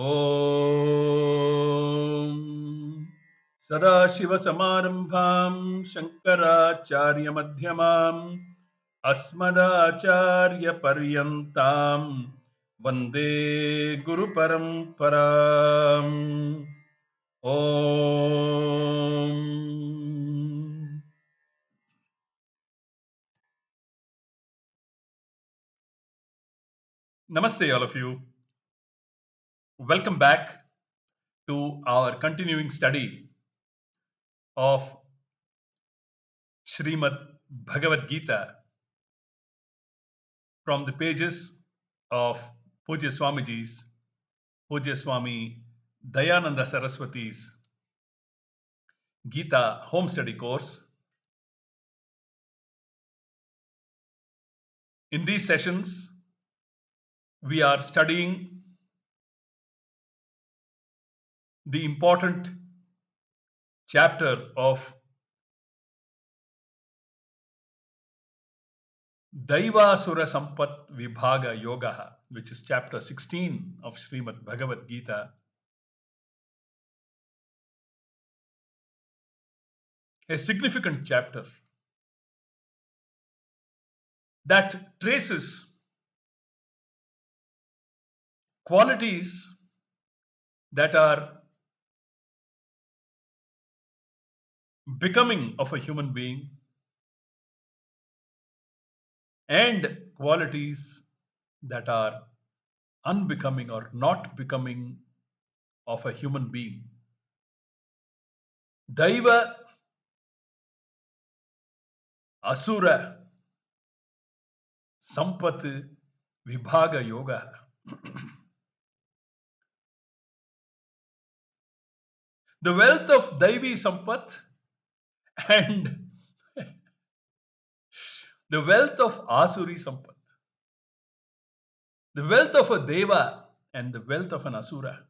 Om Sadashivasamarambham Shankaracharyamadhyamam Asmadacharyaparyantam Vande Guru Paramparam. Om. Namaste, all of you. Welcome back to our continuing study of Shrimad Bhagawad Geetha from the pages of Poojya Swamiji's, Poojya Swami Dayananda Saraswati's Geetha home study course. In these sessions, we are studying the important chapter of Daivasura Sampat Vibhaga Yoga, which is chapter 16 of Shrimad Bhagawad Geetha. A significant chapter that traces qualities that are becoming of a human being and qualities that are unbecoming or not becoming of a human being. Daiva, Asura, Sampat, Vibhaga Yoga. The wealth of Daivi Sampat and the wealth of Asuri Sampat. The wealth of a Deva and the wealth of an Asura.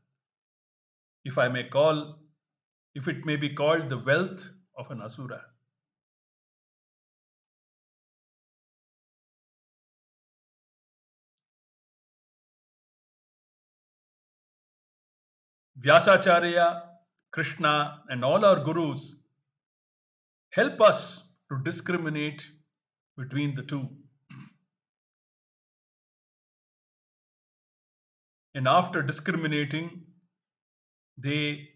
If it may be called the wealth of an Asura. Vyasacharya, Krishna, and all our gurus help us to discriminate between the two. And after discriminating, they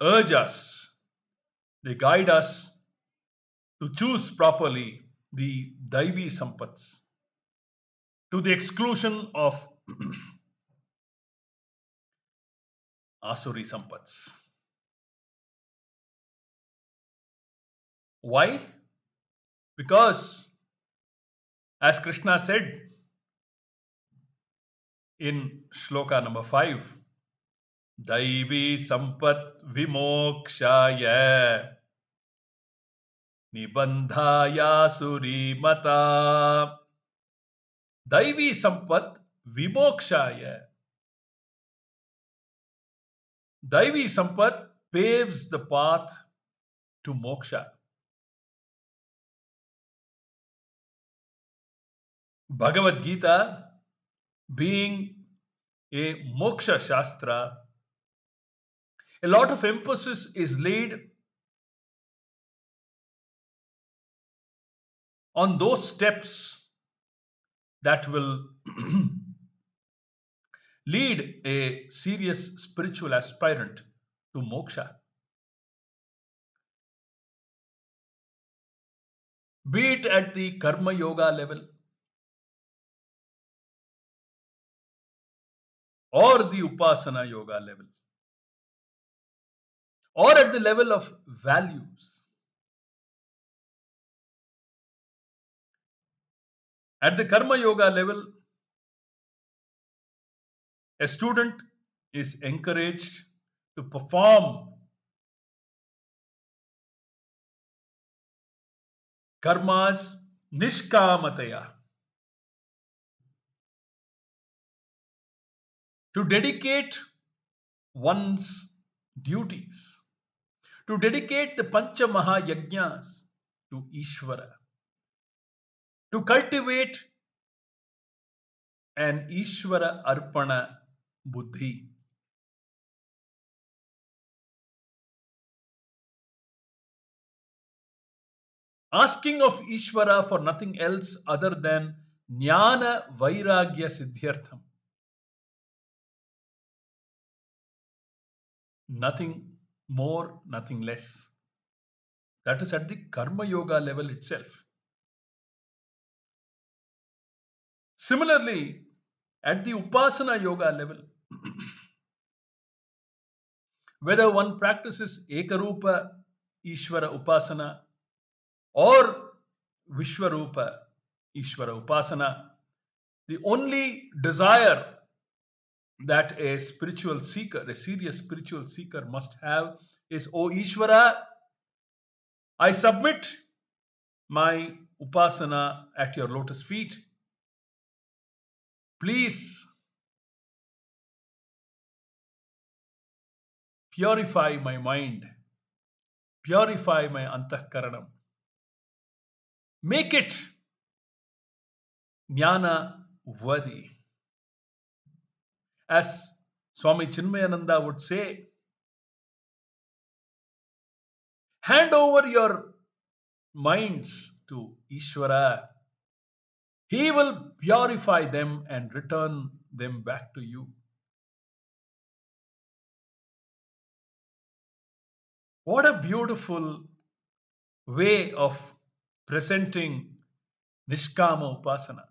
urge us, they guide us to choose properly the Daivi Sampats to the exclusion of Asuri Sampats. Why? Because, as Krishna said in shloka number 5, Daivi Sampat Vimokshaya Nibandhaya Suri Mata. Daivi Sampat Vimokshaya. Daivi Sampat paves the path to moksha. Bhagavad Gita, being a moksha shastra, a lot of emphasis is laid on those steps that will lead a serious spiritual aspirant to moksha. Be it at the karma yoga level or the upasana yoga level or at the level of values. At the karma yoga level, a student is encouraged to perform karmas nishkamataya, to dedicate one's duties, to dedicate the Pancha Mahayajnas to Ishvara, to cultivate an Ishvara Arpana buddhi. Asking of Ishvara for nothing else other than jnana vairagya siddhyartham. Nothing more, nothing less. That is at the Karma Yoga level itself. Similarly, at the Upasana Yoga level, whether one practices Ekarupa Ishvara Upasana or Vishwarupa Ishvara Upasana, the only desire that a spiritual seeker, a serious spiritual seeker must have is, O Ishvara, I submit my Upasana at your lotus feet. Please purify my mind, purify my antahkaranam, make it jnana worthy. As Swami Chinmayananda would say, hand over your minds to Ishvara. He will purify them and return them back to you. What a beautiful way of presenting Nishkama Upasana.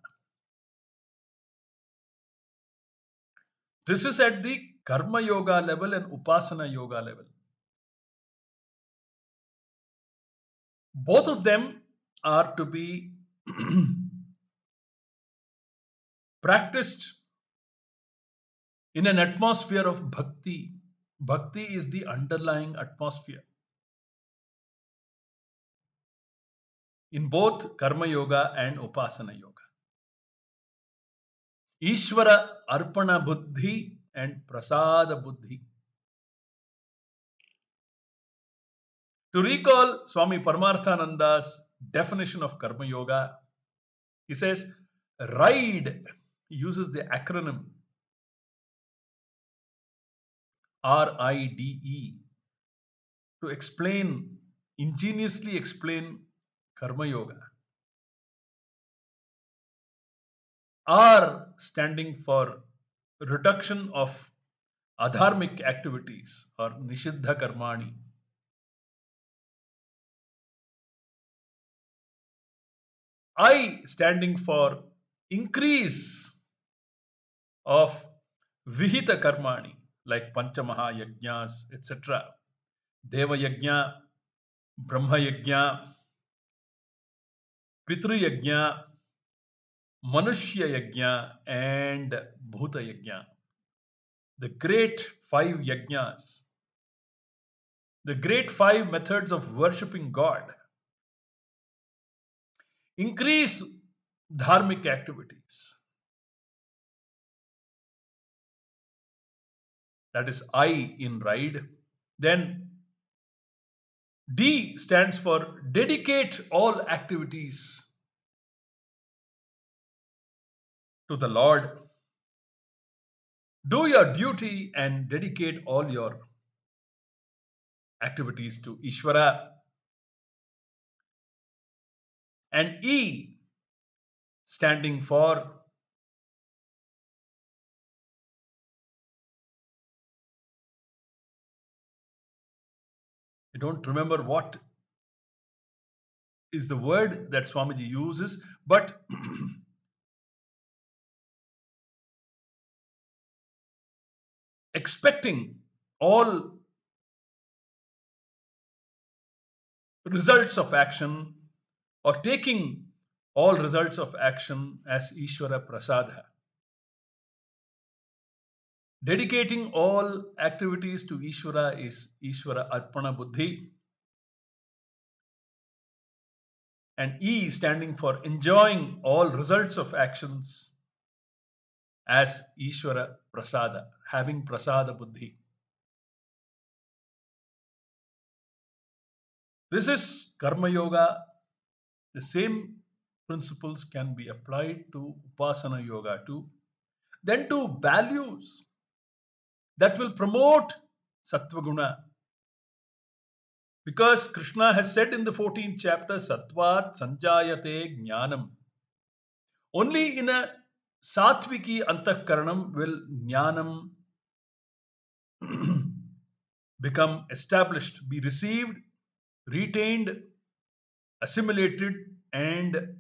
This is at the Karma Yoga level and Upasana Yoga level. Both of them are to be practiced in an atmosphere of bhakti. Bhakti is the underlying atmosphere in both Karma Yoga and Upasana Yoga. Ishvara Arpana Buddhi and Prasada Buddhi. To recall Swami Paramarthananda's definition of Karma Yoga, he says, RIDE, he uses the acronym RIDE to explain, ingeniously explain Karma Yoga. R standing for reduction of adharmic activities or Nishiddha Karmani. I standing for increase of Vihita Karmani like Panchamaha Yajnas, etc. Deva Yajna, Brahma Yajna, Pitru Yajna, Manushya Yajna, and Bhuta Yajna. The great five yajnas, the great five methods of worshipping God, increase dharmic activities. That is I in ride. Then D stands for dedicate all activities to the Lord. Do your duty and dedicate all your activities to Ishvara. And E standing for I don't remember what is the word that Swamiji uses, but expecting all results of action or taking all results of action as Ishvara Prasada. Dedicating all activities to Ishvara is Ishvara Arpana Buddhi. And E standing for enjoying all results of actions as Ishvara Prasada, having Prasada Buddhi. This is Karma Yoga. The same principles can be applied to Upasana Yoga too. Then to values. that will promote Sattva-guna. Because Krishna has said in the 14th chapter, Sattvat Sanjayate Jnanam. Only in a Satviki Antakaranam will Jnanam become established, be received, retained, assimilated, and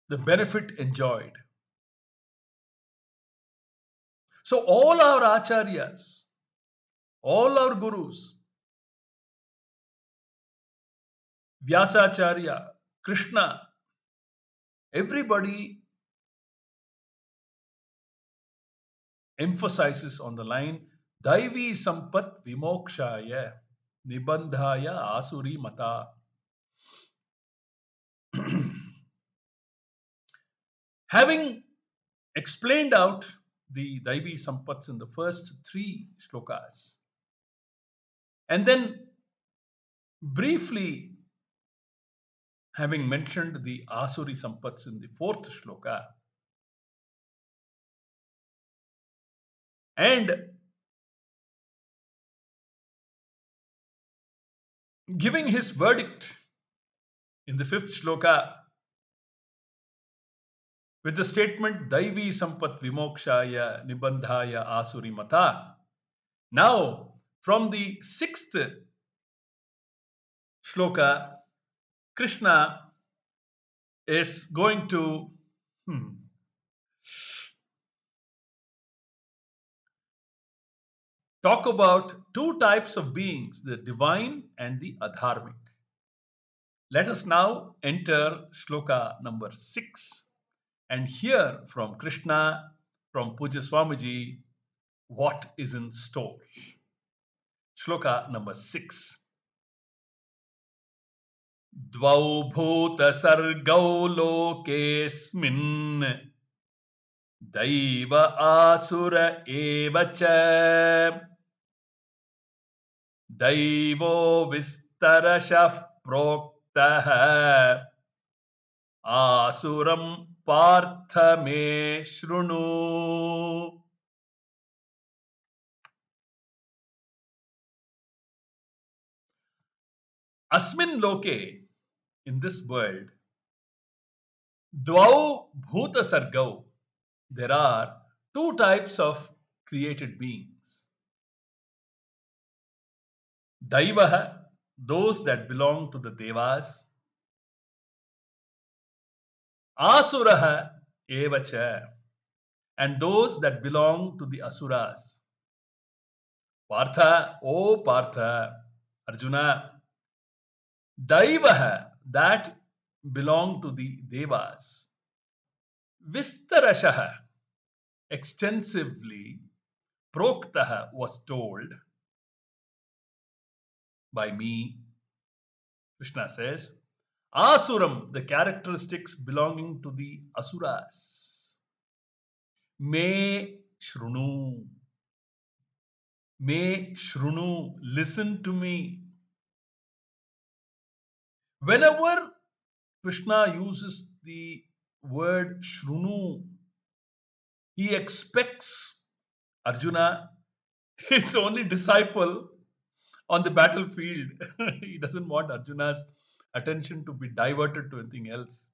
the benefit enjoyed. So, all our acharyas, all our gurus, Vyasacharya, Krishna, everybody emphasizes on the line Daivi Sampat Vimokshaya Nibandhaya Asuri Mata. Having explained out the Daivi Sampats in the first three shlokas, and then briefly having mentioned the Asuri Sampats in the fourth shloka, and giving his verdict in the fifth shloka with the statement Daivi Sampat Vimokshaya Nibandhaya Asuri Mata. Now, from the sixth shloka, Krishna is going to talk about two types of beings, the divine and the adharmic. Let us now enter shloka number 6 and hear from Krishna, from Poojya Swamiji, what is in store. Shloka number 6. Dvau bhuta sargau lokesmin Daiva asura evacha Daivo vistarashah proktah Asuram partha me shrunu. Asmin loke, in this world, dvau bhuta sargau, there are two types of created beings. Daivaha, those that belong to the devas. Asuraha evacha, and those that belong to the asuras. Partha, O Partha, Arjuna, Daivaha, that belong to the devas. Vistarashaha, extensively, Proktaha was told by me. Krishna says, Asuram, the characteristics belonging to the asuras. Me shrunu. Me shrunu, listen to me. Whenever Krishna uses the word shrunu, he expects Arjuna, his only disciple, on the battlefield. He doesn't want Arjuna's attention to be diverted to anything else.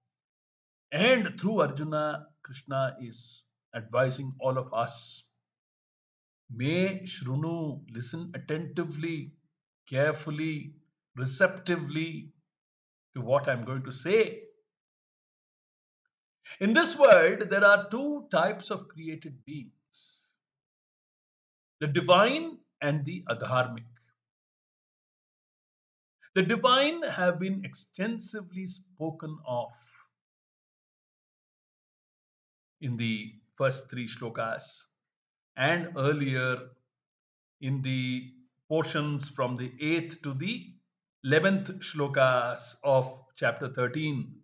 And through Arjuna, Krishna is advising all of us. Me shrunu, listen attentively, carefully, receptively to what I'm going to say. In this world, there are two types of created beings, the divine and the adharmic. The divine have been extensively spoken of in the first three shlokas and earlier in the portions from the 8th to the 11th shlokas of chapter 13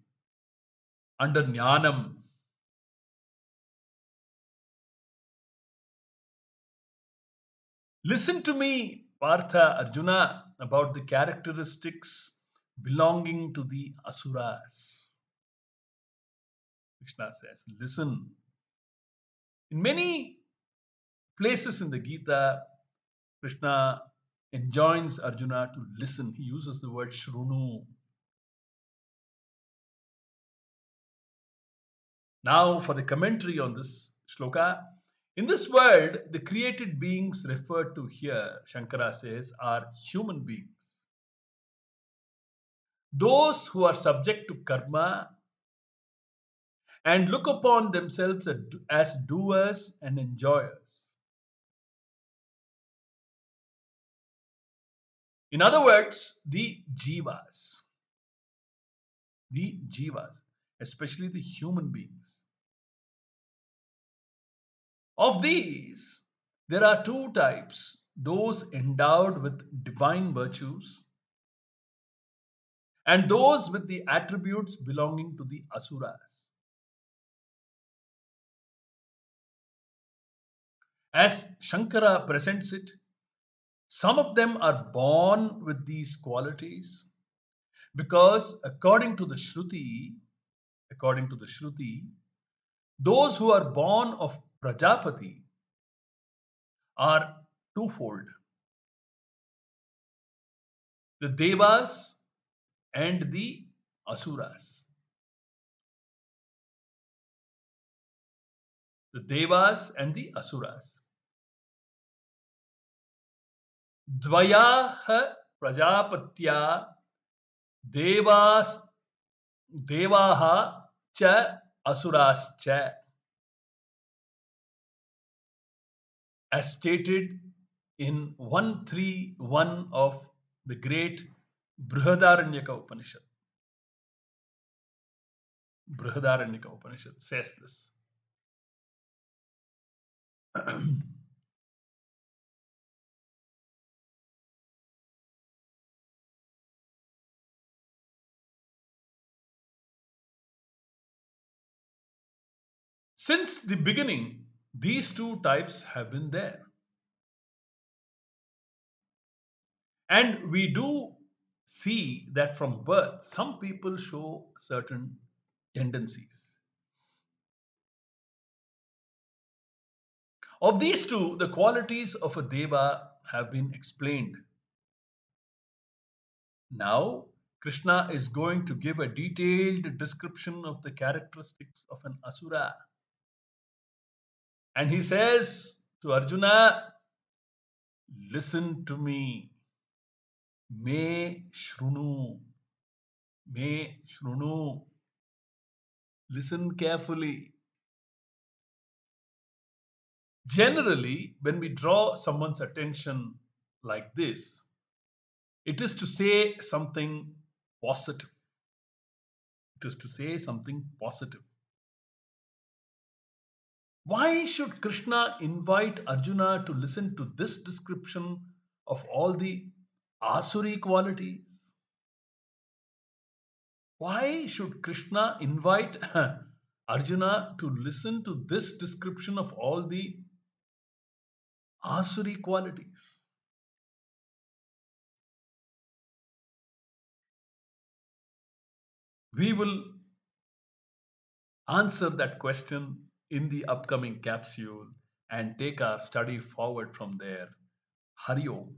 under Jnanam. Listen to me, Partha, Arjuna, about the characteristics belonging to the asuras. Krishna says, listen. In many places in the Gita, Krishna enjoins Arjuna to listen. He uses the word Shrunu. Now, for the commentary on this shloka, in this world, the created beings referred to here, Shankara says, are human beings. Those who are subject to karma and look upon themselves as doers and enjoyers. In other words, the jivas, especially the human beings. Of these, there are two types: those endowed with divine virtues and those with the attributes belonging to the asuras. As Shankara presents it, some of them are born with these qualities because according to the Shruti, those who are born of Prajapati are twofold: the Devas and the Asuras. The Devas and the Asuras. Dvayaha Prajapatya Devas Devaha cha Asuras cha, as stated in 131 of the great Brihadaranyaka Upanishad. Brihadaranyaka Upanishad says this. Since the beginning, these two types have been there. And we do see that from birth, some people show certain tendencies. Of these two, the qualities of a Deva have been explained. Now, Krishna is going to give a detailed description of the characteristics of an Asura. And he says to Arjuna, listen to me. Me shrunu. Me shrunu. Listen carefully. Generally, when we draw someone's attention like this, it is to say something positive. It is to say something positive. Why should Krishna invite Arjuna to listen to this description of all the Asuri qualities? Why should Krishna invite Arjuna to listen to this description of all the Asuri qualities? We will answer that question in the upcoming capsule and take our study forward from there. Hari Om.